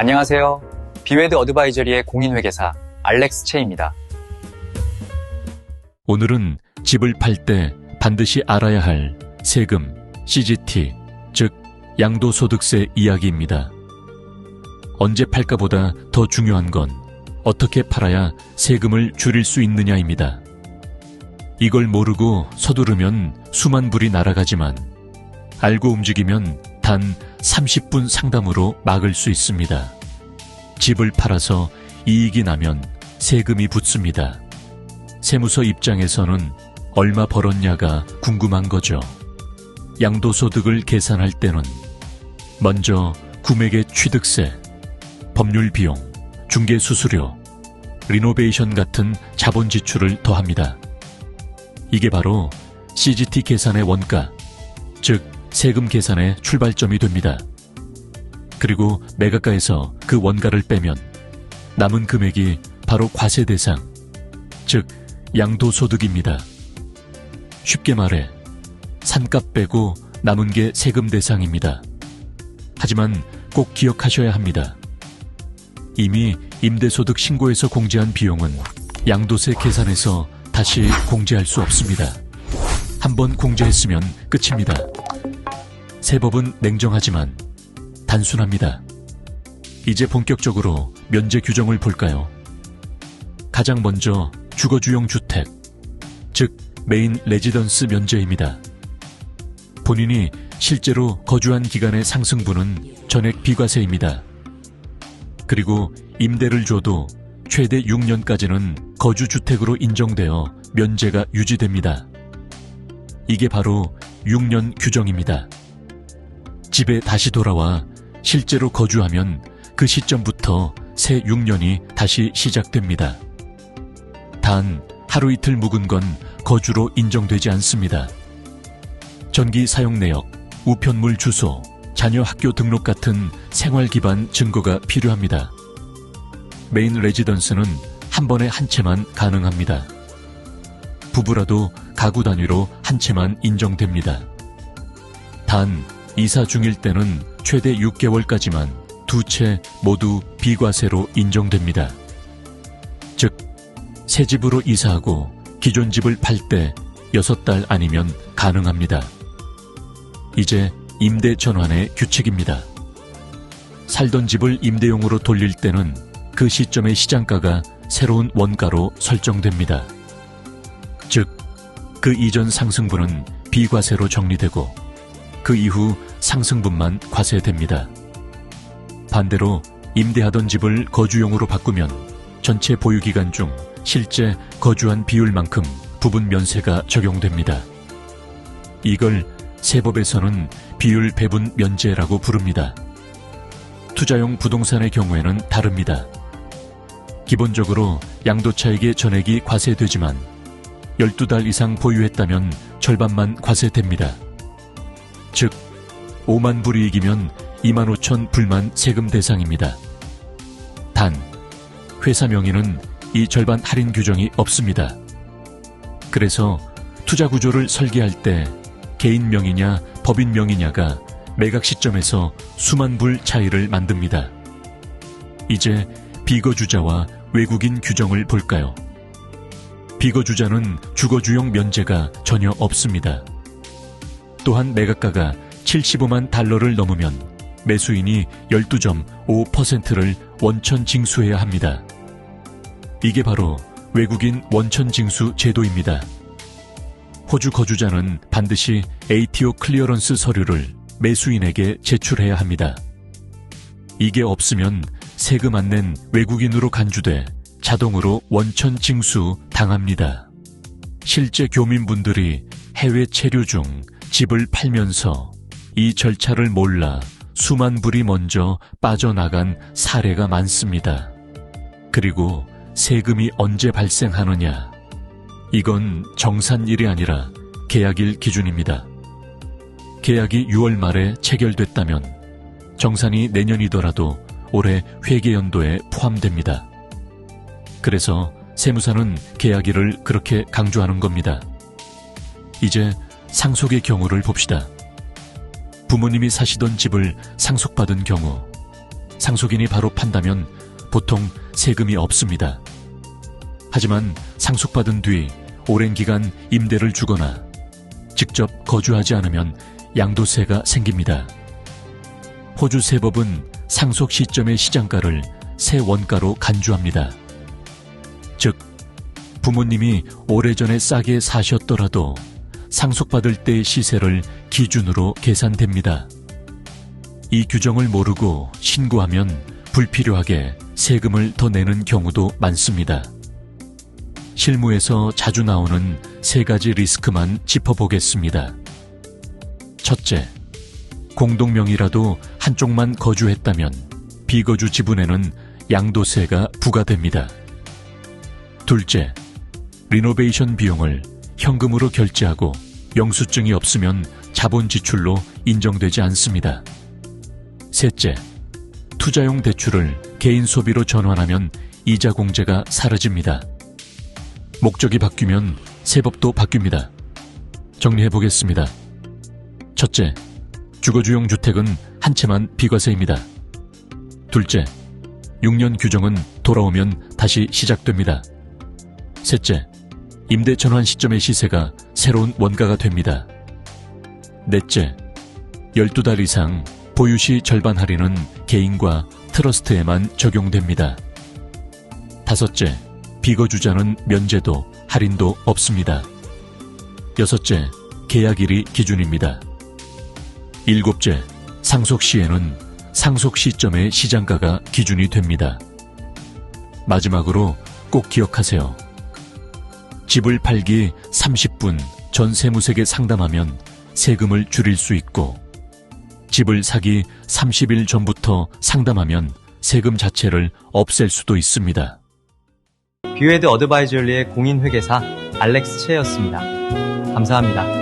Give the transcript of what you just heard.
안녕하세요. 비웨드 어드바이저리의 공인회계사 알렉스 채입니다. 오늘은 집을 팔 때 반드시 알아야 할 세금, CGT, 즉 양도소득세 이야기입니다. 언제 팔까보다 더 중요한 건 어떻게 팔아야 세금을 줄일 수 있느냐입니다. 이걸 모르고 서두르면 수만 불이 날아가지만 알고 움직이면 단 30분 상담으로 막을 수 있습니다. 집을 팔아서 이익이 나면 세금이 붙습니다. 세무서 입장에서는 얼마 벌었냐가 궁금한 거죠. 양도소득을 계산할 때는 먼저 구매계 취득세, 법률 비용, 중개수수료, 리노베이션 같은 자본 지출을 더합니다. 이게 바로 CGT 계산의 원가, 즉 세금 계산의 출발점이 됩니다. 그리고 매각가에서 그 원가를 빼면 남은 금액이 바로 과세 대상, 즉 양도소득입니다. 쉽게 말해 산값 빼고 남은 게 세금 대상입니다. 하지만 꼭 기억하셔야 합니다. 이미 임대소득 신고에서 공제한 비용은 양도세 계산에서 다시 공제할 수 없습니다. 한번 공제했으면 끝입니다. 세법은 냉정하지만 단순합니다. 이제 본격적으로 면제 규정을 볼까요? 가장 먼저 주거주용 주택, 즉 메인 레지던스 면제입니다. 본인이 실제로 거주한 기간의 상승분은 전액 비과세입니다. 그리고 임대를 줘도 최대 6년까지는 거주주택으로 인정되어 면제가 유지됩니다. 이게 바로 6년 규정입니다. 집에 다시 돌아와 실제로 거주하면 그 시점부터 새 6년이 다시 시작됩니다. 단 하루 이틀 묵은 건 거주로 인정되지 않습니다. 전기 사용 내역, 우편물 주소, 자녀 학교 등록 같은 생활 기반 증거가 필요합니다. 메인 레지던스는 한 번에 한 채만 가능합니다. 부부라도 가구 단위로 한 채만 인정됩니다. 단 이사 중일 때는 최대 6개월까지만 두 채 모두 비과세로 인정됩니다. 즉 새 집으로 이사하고 기존 집을 팔 때 6달 아니면 가능합니다. 이제 임대 전환의 규칙입니다. 살던 집을 임대용으로 돌릴 때는 그 시점의 시장가가 새로운 원가로 설정됩니다. 즉, 그 이전 상승분은 비과세로 정리되고 그 이후 상승분만 과세됩니다. 반대로 임대하던 집을 거주용으로 바꾸면 전체 보유기간 중 실제 거주한 비율만큼 부분 면세가 적용됩니다. 이걸 세법에서는 비율 배분 면제라고 부릅니다. 투자용 부동산의 경우에는 다릅니다. 기본적으로 양도차익의 전액이 과세되지만 12달 이상 보유했다면 절반만 과세됩니다. 즉 5만 불 이익이면 2만 5천 불만 세금 대상입니다. 단 회사 명의는 이 절반 할인 규정이 없습니다. 그래서 투자 구조를 설계할 때 개인 명의냐 법인 명의냐가 매각 시점에서 수만 불 차이를 만듭니다. 이제 비거주자와 외국인 규정을 볼까요? 비거주자는 주거주용 면제가 전혀 없습니다. 또한 매각가가 75만 달러를 넘으면 매수인이 12.5%를 원천 징수해야 합니다. 이게 바로 외국인 원천 징수 제도입니다. 호주 거주자는 반드시 ATO 클리어런스 서류를 매수인에게 제출해야 합니다. 이게 없으면 세금 안 낸 외국인으로 간주돼 자동으로 원천 징수 당합니다. 실제 교민분들이 해외 체류 중 집을 팔면서 이 절차를 몰라 수만 불이 먼저 빠져나간 사례가 많습니다. 그리고 세금이 언제 발생하느냐? 이건 정산일이 아니라 계약일 기준입니다. 계약이 6월 말에 체결됐다면 정산이 내년이더라도 올해 회계연도에 포함됩니다. 그래서 세무사는 계약일을 그렇게 강조하는 겁니다. 이제 상속의 경우를 봅시다. 부모님이 사시던 집을 상속받은 경우 상속인이 바로 판다면 보통 세금이 없습니다. 하지만 상속받은 뒤 오랜 기간 임대를 주거나 직접 거주하지 않으면 양도세가 생깁니다. 호주 세법은 상속 시점의 시장가를 세 원가로 간주합니다. 즉, 부모님이 오래전에 싸게 사셨더라도 상속받을 때의 시세를 기준으로 계산됩니다. 이 규정을 모르고 신고하면 불필요하게 세금을 더 내는 경우도 많습니다. 실무에서 자주 나오는 세 가지 리스크만 짚어보겠습니다. 첫째, 공동명의라도 한쪽만 거주했다면 비거주 지분에는 양도세가 부과됩니다. 둘째, 리노베이션 비용을 현금으로 결제하고 영수증이 없으면 자본 지출로 인정되지 않습니다. 셋째, 투자용 대출을 개인 소비로 전환하면 이자 공제가 사라집니다. 목적이 바뀌면 세법도 바뀝니다. 정리해보겠습니다. 첫째, 주거주용 주택은 한 채만 비과세입니다. 둘째, 6년 규정은 돌아오면 다시 시작됩니다. 셋째, 임대 전환 시점의 시세가 새로운 원가가 됩니다. 넷째, 12달 이상 보유시 절반 할인은 개인과 트러스트에만 적용됩니다. 다섯째, 비거주자는 면제도 할인도 없습니다. 여섯째, 계약일이 기준입니다. 일곱째, 상속 시에는 상속 시점의 시장가가 기준이 됩니다. 마지막으로 꼭 기억하세요. 집을 팔기 30분 전 세무색에 상담하면 세금을 줄일 수 있고, 집을 사기 30일 전부터 상담하면 세금 자체를 없앨 수도 있습니다. 비웨드 어드바이저리의 공인회계사 알렉스 채였습니다. 감사합니다.